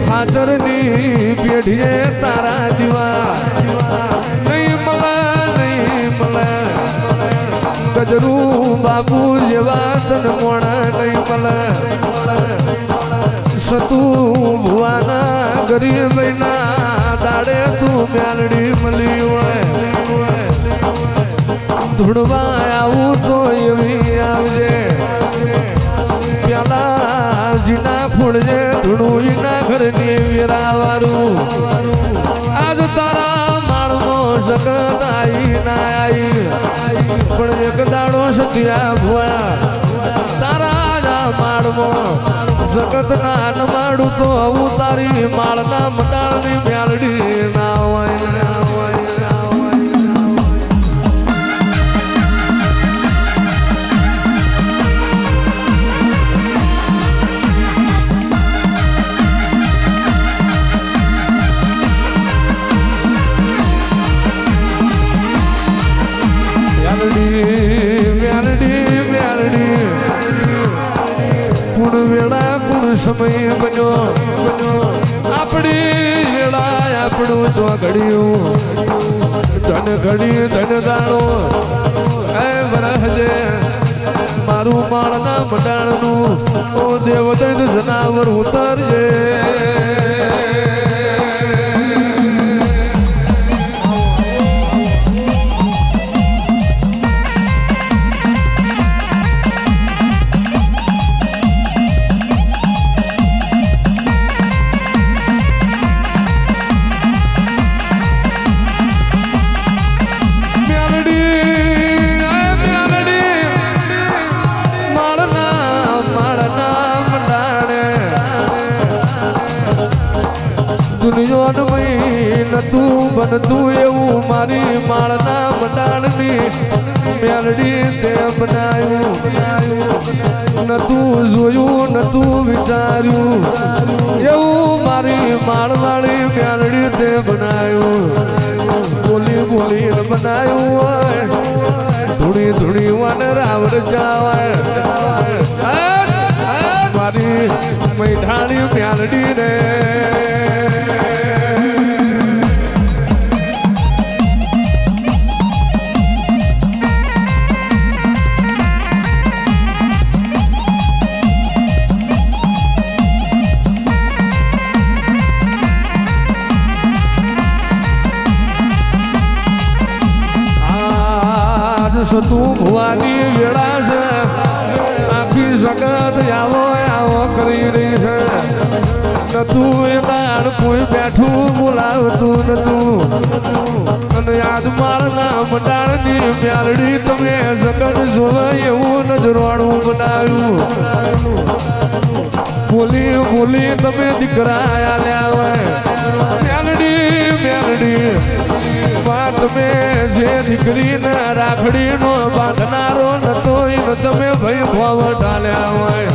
ખાચરની પેઢીએ તારા દીવા નહીં મળે ગજરું બાપુ જેવા તન મોણા નહીં મળે સતું ભુવાના ગરીબ ના દાડે તું મ્યાલડી મળી હોય ધૂળવા આવું તો એવી આવજે પેલા જીના ફૂડજે ધૂળું ના ઘરની વેરાવારું આજ તારા માળનો સગત આઈ ના આઈ પણ એક દાડો સત્યા ભુવા તારા માળમાં જગત ના ન માડું તો આવું તારી માળના મટાળની મ્યાલડી ના હોય સમય બન્યો આપણી વેળા આપણું તો ઘડ્યું ધન ઘડી ધન દાણો એ વરહજે મારું માળના મંડાણનું ઓ દેવદૈત જનાવર ઉતરજે તું બનતું એવું મારી માળના મંડાણની મેલડી તે બનાવ્યું નતું જોયું નતું વિચાર્યું એવું મારી માળવાળી મેલડી તે બનાવ્યું બોલી બોલીને બનાવ્યું હોય ધૂણી ધૂણી વન રાવણ જાવાય મારી મૈઠાણી મેલડી ને તું ભુવાની વેળા છે આખી જગત આવો આવો કરી રહી છે નતું એ દાડ કોઈ બેઠું બોલાવતું નતું અને યાદ માળના મંડાણની મ્યાલડી તમે જગત જોવે એવું નજરોડું બનાવ્યું બોલી બોલી તમે દીકરા આલ્યા હોય મ્યાલડી તમે જે દીકરીને રાખડીનો બાંધનારો નતો એ તમે ભાઈ ભાવ ઢાલ્યા હોય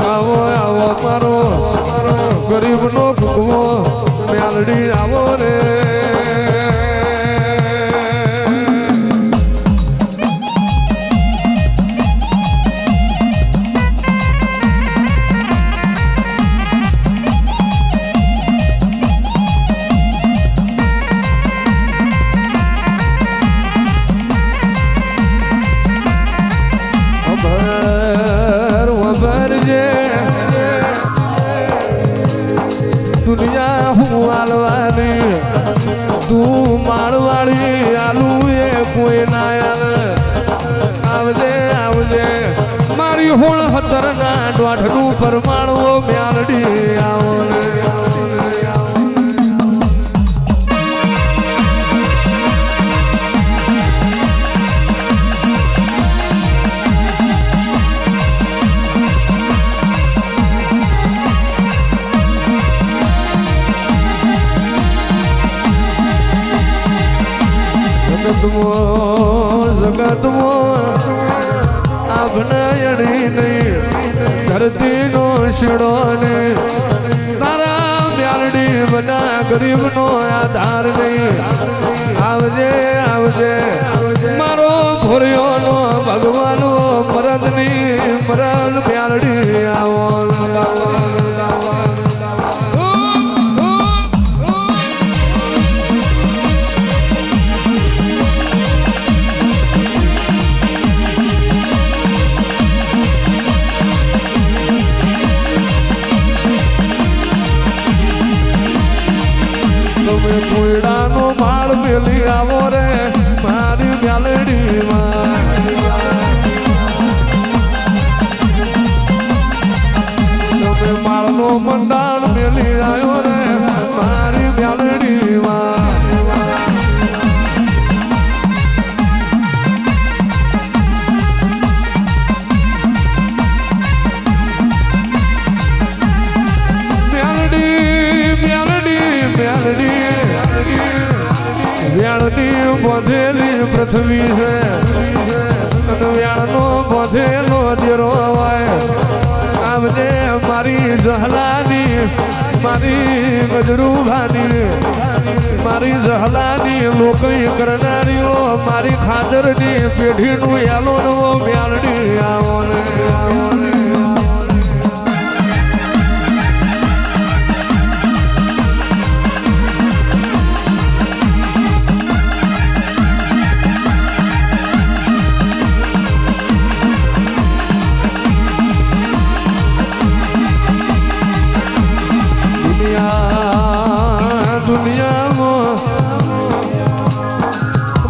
આવો આવો મારો ગરીબનો ભૂખવો મ્યાલડી આવો રે દુનિયા હું આલવાની તું માળવાળી આલુ એ કોઈ ના આવજે આવજે મારી હોળ હતરના દોઢનું પરમાણવો મ્યાલડી આવો જગતમાં આભનાયણી નહીં ધરતીનો શીડો ને તારા મ્યાલડી બના ગરીબનો આધાર નહીં આવજે આવજે મારો ભોરિયોનો ભગવાન મરદની મરદ મ્યાલડી આવો તમે કોયડાનો માળ મેલી આવો રે મારી મ્યાલડીમાં તમે માળનો મંડાણ મેલી આવ્યો રે મારી મ્યાલડીમાં વ્યાણની બોધેલી પૃથ્વી છે વ્યાણનો બોધેલો જેરો હોય આવજે મારી જહલાની મારી ગજરૂભાની મારી જહલાની લોકઈ કરનારીઓ મારી ખાતરની પેઢીનું યાલોનો વ્યાણની આવો ને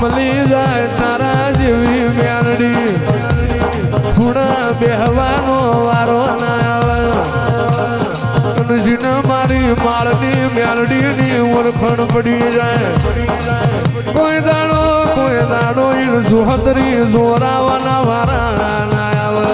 મળી જાય તારા જેવી મ્યાલડી ખૂણા બેહવાનો વારો ના આવે મારી માળની મ્યાલડીની ઓળખણ પડી જાય કોઈ દાડો જોહતરી જોરાવાના વારા ના આવે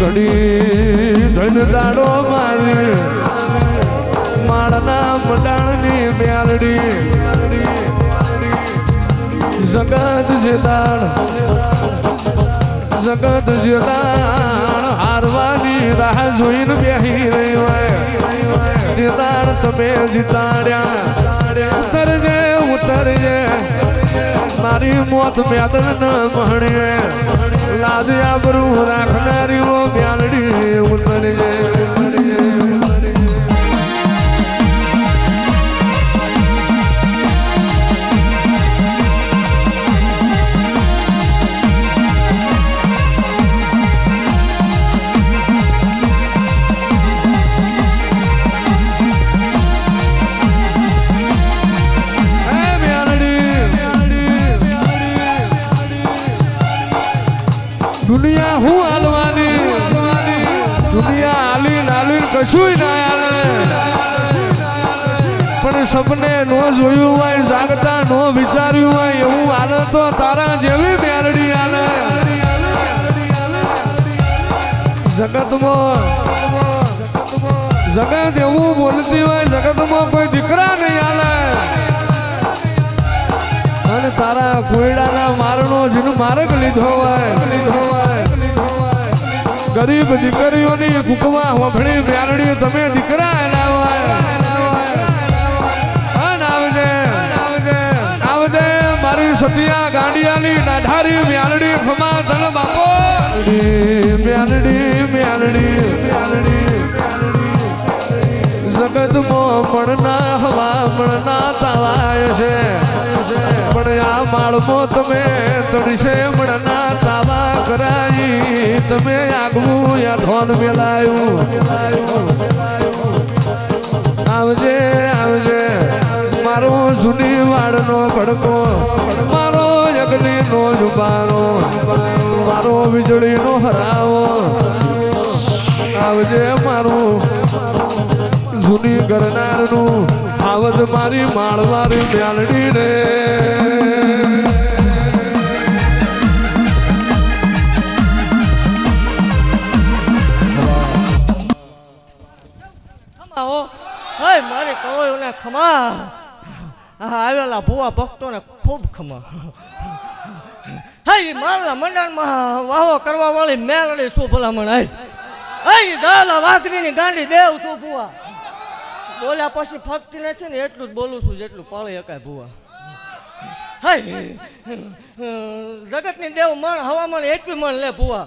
ઘડી ધન દાડો મારી માળના મંડાણની મ્યાલડી જગત જેદાણ હારવાની રાહ જોઈને બેહી રહી હોય જેદાણ તમે જીતાડ્યા ઉતરજે મારી મોત મેદન ન મહણીએ લાજ આબરૂ રાખનારીઓ મ્યાલડી ઉતરજે દુનિયા હું હાલવાની દુનિયા હાલી નાલી કશું ના હાલે પણ સપને નો જોયું હોય જાગતા નો વિચાર્યું હોય એવું હાલે તો તારા જેવી મ્યાલડી હાલે જગત એવું બોલતી હોય જગતમાં કોઈ દીકરા નહીં હાલે અને તારા કોયડાના મારનો જેનું માર્ગ લીધો હોય ગરીબ દીકરીઓની કુકમાં હોભળી મ્યાલડી તમે દીકરા એના હોય આવજે મારી સતિયા ગાંડિયાની નાઢારી મ્યાલડી ખમા ધન બાપો મ્યાલડી જગતમાં મણના હવા મણના તાવાય છે પણ આ માળમાં તમે તડશે મણના તાવા કરાઈ તમે આગવું યાથોન મેલાયું આવજે મારો જૂની વાડનો ભડકો મારો યજ્ઞનો જુબારો મારો વીજળીનો હરાવો આવજે મારું જૂની કરનારનું આવજ મારી માળવારી મ્યાલડી રે ખમા હો હે મારે કવોને ખમા હા આવેલા ભુવા ભક્તોને ખૂબ ખમા. હા માલના મંડળમાં વાહો કરવા વાળી મેલડી શું ભલામણ હઈ દાલા વાઘરીની ગાંડી દેવ શું ભુવા બોલ્યા પછી ફક્તી નથી ને એટલું જ બોલું છું જેટલું પાળી શકાય ભુવા. હાય જગતની દેવ મણ હવામાન એકવી મણ લે ભુવા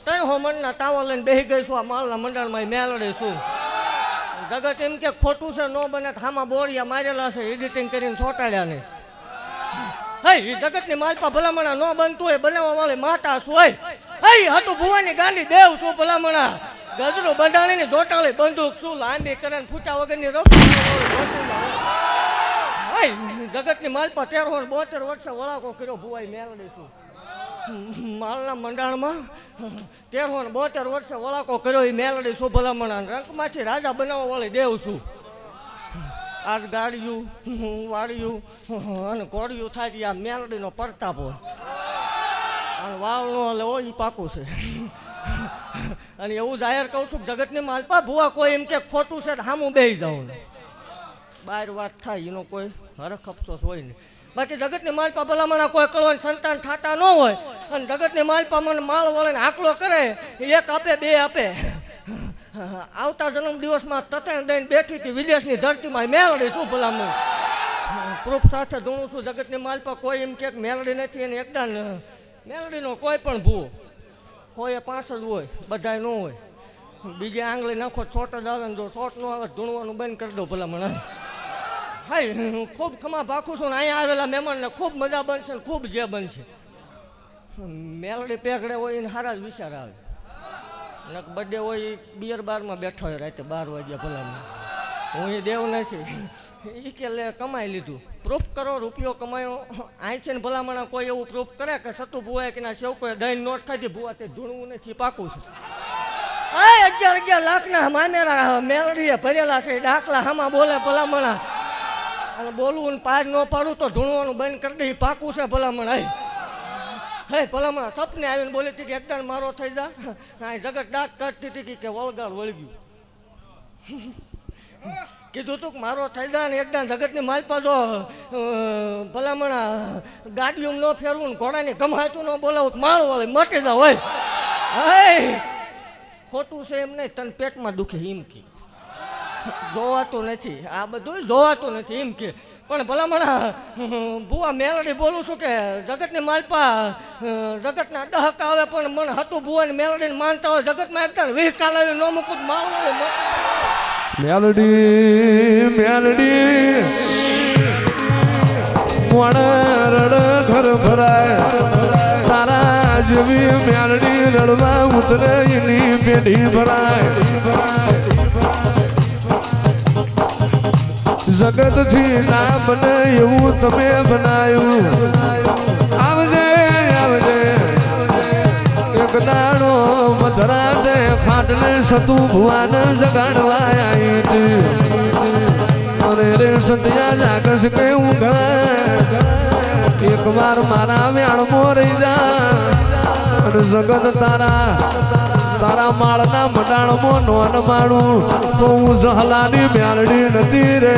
300 મણના તાવા લઈને બેસી ગઈ છું આ માલના મંડળમાં મેલડી શું. જગત એમ કે ખોટું છે ન બને હામાં બોળિયા મારેલા છે એડિટિંગ કરીને ચોટાડ્યા ને. હઈ જગતની માલપા ભલામણા ન બનતું હોય બનાવવા વાળી માતા શું હોય હઈ હતું ભુવાની ગાંડી દેવ શું ભલામણા ગજરો બંધાણીની જોટાળી બંદૂક શું લાંબી કરે ફૂટા વગરની જગતની માલપા 13-72 વર્ષે વળાકો કર્યો ભુવાઈ મેલડી શું. માલના મંડાણમાં 13-72 વર્ષે વળાકો કર્યો એ મેલડી શું ભલામણા રંગમાંથી રાજા બનાવવા વાળી દેવ શું. આજ ગાડિયું વાડિયું અને કોડિયું થાય આ મેલડીનો પ્રતાપ હોય અને વાવનો લેવો એ પાકું છે. અને એવું જાહેર કહું છું જગતની માલપા ભુવા કોઈ એમ કે ખોટું છે સામું બેસી જાઉં બહાર વાત થાય એનો કોઈ હરખ અફસોસ હોય નહીં. બાકી જગતની માલપા ભલામણા કોઈ કળવાની સંતાન થતા ન હોય અને જગતની માલપા મને માળ વળીને આકલો કરે એક આપે બે આપે. આવતા જન્મ દિવસમાં તતણ દઈને બેઠી હતી વિદેશની ધરતીમાં મેલડી શું ભલામણ પ્રૂફ સાથે ધૂણું છું જગતની માલપા કોઈ એમ કે મેલડી નથી અને એકદમ મેલડીનો કોઈ પણ ભૂવો હોય 5 જ હોય બધાય ન હોય. બીજે આંગળી નાખો શોર્ટ જ આવે ને જો શોર્ટ ન આવે ધૂણવાનું બંધ કરી દો ભલામણ. હાય ખૂબ ખમા ભાખું છું ને અહીંયા આવેલા મહેમાનને ખૂબ મજા બનશે ને ખૂબ જે બનશે. મેલડી પેગડે હોય એને સારા જ વિચાર આવે નક બર્થડે હોય બિયર બારમાં બેઠો હોય રાતે 12 વાગ્યા ભલામણ. હું એ દેવ નથી એ કે લે કમાઈ લીધું પ્રૂફ કરો રૂપિયો કમાયો અહીં છે ને ભલામણા કોઈ એવું પ્રૂફ કરે કે સતુ ભુવાએ કે ના સેવકોએ દહીં નોટ ખાધી ભુવા તે ધૂણવું નથી પાકું છે. આ 11 લાખના મામેરા મેલડીએ ભરેલા છે દાખલા હામાં બોલે ભલામણા અને બોલવું ને પાર ન પાડું તો ધૂણવાનું બંધ કરી દે પાકું છે ભલામણ. હે ભલામણા સપને આવીને બોલી હતી કે એકદમ મારો થઈ જા હા જગત દાંત કાઢતી હતી કે વળગાડ વળગ્યું કીધું તું મારો થઈ જાય ને એકદમ જગતની માલપા જો ભલામણા ગાડીઓ ન ફેરવું ને ઘોડાની ગમાતું ન બોલાવું માળ વળે મટી જાવ હોય. હે ખોટું છે એમ નહીં તને પેટમાં દુખે એમ કે જોવાતું નથી આ બધું જોવાતું નથી એમ કે પણ ભલામણા ભુવા મેલડી બોલું છું કે જગતની માલપા જગતના દહક આવે પણ મને હતું ભુવાની મેલડીને માનતા હોય જગતમાં એકદમ વિહકાલ આવી ન મૂકું માળ મેલડી મેલડી રડ ઘર ભરાય તારા જેવી મેલડી રડવા ઉતરે એની પેઢી ભરાય. જગતથી ના બને એવું તમે બનાવ્યું આવજે આવજે એક દાડો મધરાતે ફાટલે સતુ ભુવાને જગાડવા આવી હતી અરે રે સંધ્યા જાગશ કે હું એક વાર મારા વ્યાણમાં રહી જા અને જગત તારા માળના મંડાણમાં નોન માણું તો હું જહલાની મ્યાલડી નથી રે.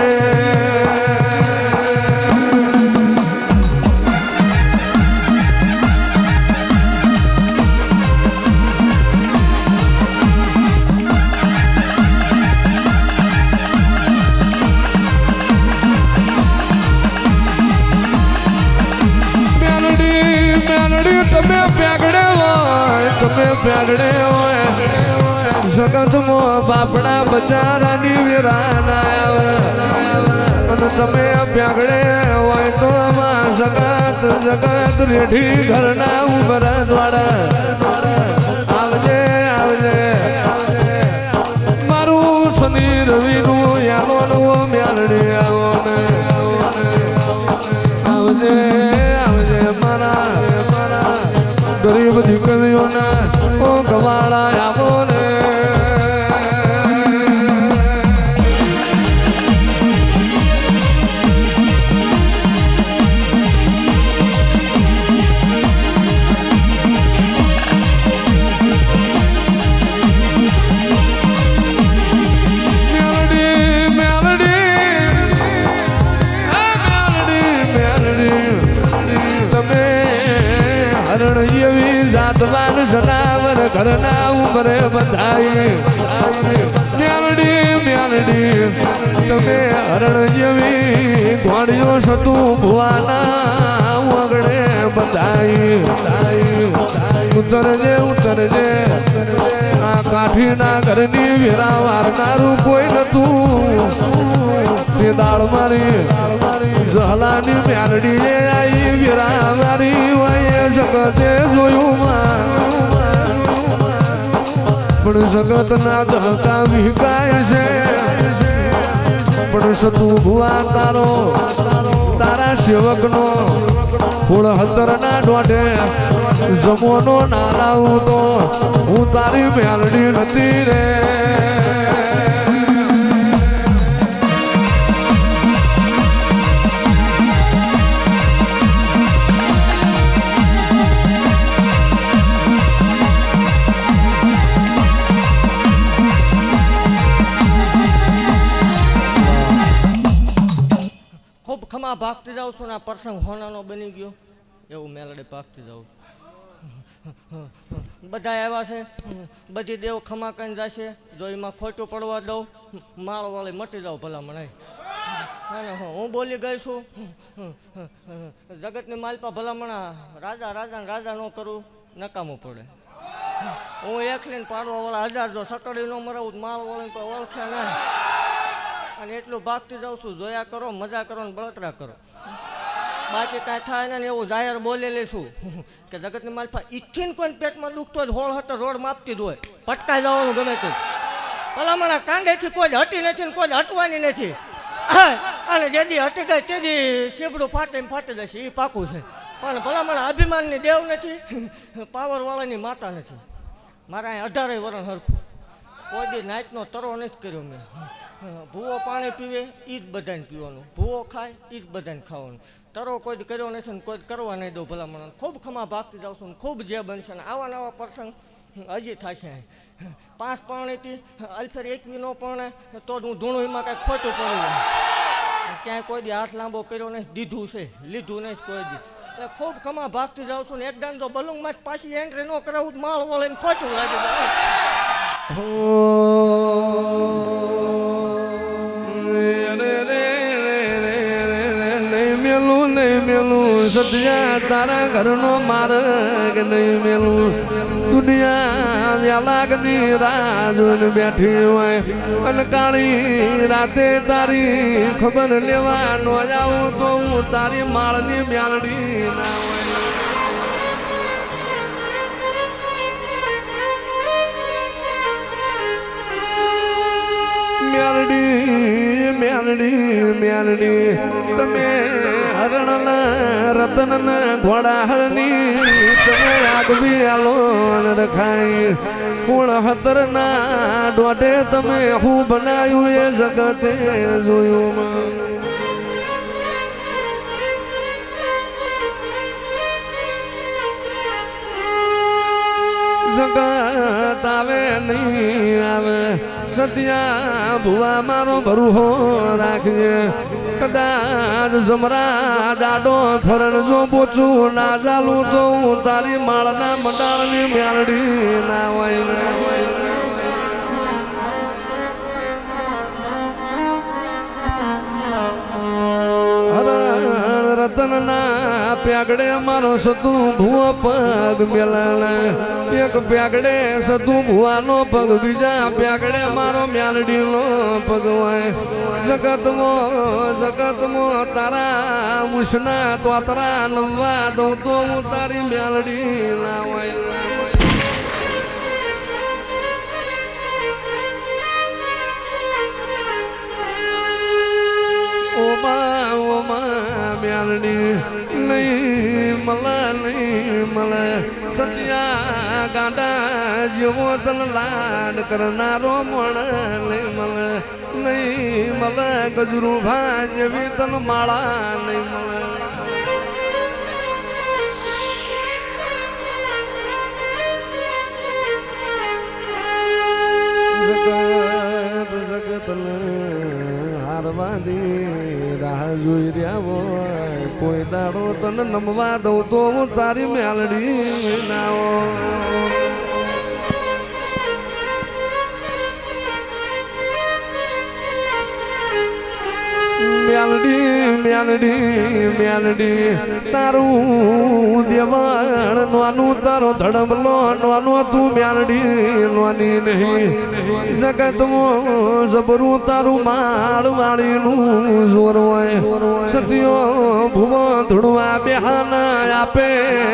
તમે પ્યાગડે હોય જગતમાં બાપડા બચારાની વિરાના અને તમે પ્યાગડે હોય તો જગત રેઢી ઘરના ઉભરા દ્વારા આવજે આવજે મારું શનિ રવિનું યાનો મ્યાલડી આવો ને આવજે આવજે મારા ગરીબ દીકરીઓના ઓ ગવાળા આવો ને મેલડી મેલડી હરણ જેવી જાતવાન જનાવર ઘરના ઉમરે બધાઈ મ્યાલડી મ્યાલડી તમે હરણ જેવી ઘોડીઓ સતું ભુવાના વગડે બધાઈ ઉતરજે આ કાઠીના ઘરની વેરા વારનારું કોઈ નતું તે દાળ મારી જહલાની મ્યાલડી આવી વેરા મારી વાય જગતે જોયું પણ જગત ના દહકા વિકાય છે પણ સતું ભુવા તારો તારા સેવકનો ફૂળ હતરના દોઢે જમોનો ના લાવું તો હું તારી મ્યાલડી નથી રે ખમા ભાગતી જાઉં છું ને આ પ્રસંગ હોનાનો બની ગયો એવું મેલડે ભાગતી જાઉં બધા આવ્યા છે બધી દેવ ખમા કઈ જશે જો એમાં ખોટું પડવા દઉં માળ વાળી મટી જાઉં ભલા મને હું બોલી ગઈ છું જગતની માલપા ભલામણા રાજા ન કરું નકામું પડે હું એકલીને પાડવા વાળા 1000 જો સટડી ન મરાવું માળ વાળી કોઈ ઓળખ્યા ના અને એટલું ભાગતી જાઉં છું જોયા કરો મજા કરો ને બળતરા કરો બાકી કાંઈ થાય ને એવું જાહેર બોલેલી છું કે જગતની માલપા ઈચ્છીને કોઈને પેટમાં દુખતો હોય હોળ હટર રોડ માપતી જ હોય પટકાઈ જવાનું ગમે તે ભલામણા કાંડેથી કોઈ હટી નથી ને કોઈ હટવાની નથી અને જેથી હટી ગઈ તેથી શીબડું ફાટી જશે એ પાકું છે પણ ભલામણા અભિમાનની દેવ નથી પાવરવાળાની માતા નથી મારા અહીં 18 વર્ષ હરખું કોઈ દી નાઈટનો તરો નથી કર્યો મેં ભૂવો પાણી પીવે એ જ બધાને પીવાનું ભૂવો ખાય એ જ બધાને ખાવાનું તરો કોઈ કર્યો નથી ને કોઈ કરવા નહીં દઉં ભલામણ ખૂબ ખમા ભાગતી જાઉં છું ને ખૂબ જે બનશે ને આવા નવા પ્રસંગ હજી થશે 5 પાણીથી અલ્ફેર 21 નો પરણે તો હું ધૂણું એમાં કાંઈક ખોટું પડ્યું ક્યાંય કોઈ દી હાથ લાંબો કર્યો નહીં દીધું છે લીધું નહીં કોઈ દી એટલે ખૂબ ખમા ભાગતી જાઉં છું ને એકદમ જો બલુંગમાં જ પાછી એન્ટ્રી ન કરાવું માળ વળીને ખોટું લાગી જાય મેલું સદિયા તારા ઘરનો માર્ગ નહીં મેલું દુનિયા વ્યાલાગની રાહ જોઈને બેઠી હોય અને કાળી રાતે તારી ખબર લેવા ન જાઉં તો હું તારી માળની મ્યાલડી ના હોય મ્યાલડી તમે હરણ રતન ઘોડા હરની તમે આગવી આલો રખાય કોણ હતર ના દોઢે તમે હું બનાવ્યું એ જગતે જોયું જગત આવે નહીં આવે સત્યા ભુવા મારો ભરૂહો રાખજે કદાચ જમરા દાડો ફરણ જો પોચું ના ચાલું તો હું તારી માળના મંડાળની મ્યાલડી ના હોય રતનના પ્યાગડે મારો સતું ભૂવો પગ મેલાણા એક પ્યાગડે સતું ભુવાનો પગ બીજા પ્યાગડે મારો મ્યાલડીનો પગ હોય જગતમાં તારા મુસના તોતરા નમવા દઉં તો હું તારી મ્યાલડી ના હોય મ્યાલડી નહીં મળે સત્યા ગાંડા જેવો તન લાડ કરનારો મણ નહીં મળે ગજરું ભા જેવી તન માળા નહીં મળે જગત હારવાની રાહ જોઈ રહ્યા હોય કોઈ દાડો તને નમવા દઉં તો હું તારી મેલડી નાઓ મેલડી મેલડી મેલડી તારું દેવાણ નોનું તારો ધડબલો નોનો તું મેલડી નોની નહીં જગતમાં જબરું તારું માળ વાળીનું જોર હોય સત્યો ભુવો ધૂળવા બેહાના આપે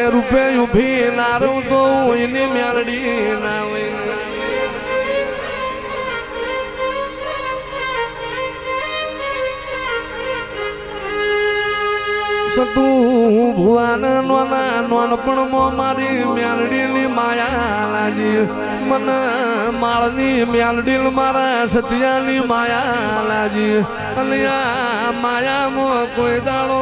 રૂપે ઉભી નારું તો એની મેલડી ના હોય સતું ભુવાન નોના નોનપણમાં મારી મેલડીની માયા લાજી મન માળની મેલડી મારા સતિયાની માયા લાજી અને આ માયામાં કોઈ દાડો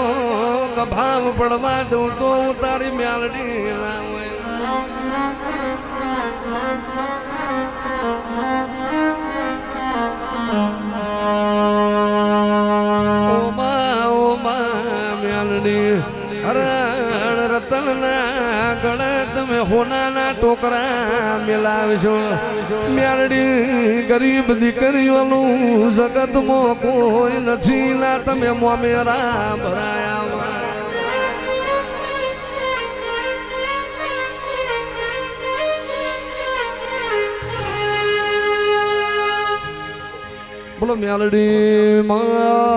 કભાવ પડવા દઉં તો તારી મેલડી ના હોય હરણ રતનના ગળે તમે હોનાના ટોકરા મેલાવશો મેરડી ગરીબ દીકરીઓનું જગતમાં કોઈ નથી લા તમે મોમેરા ભરાયા બોલો મેલડી માતની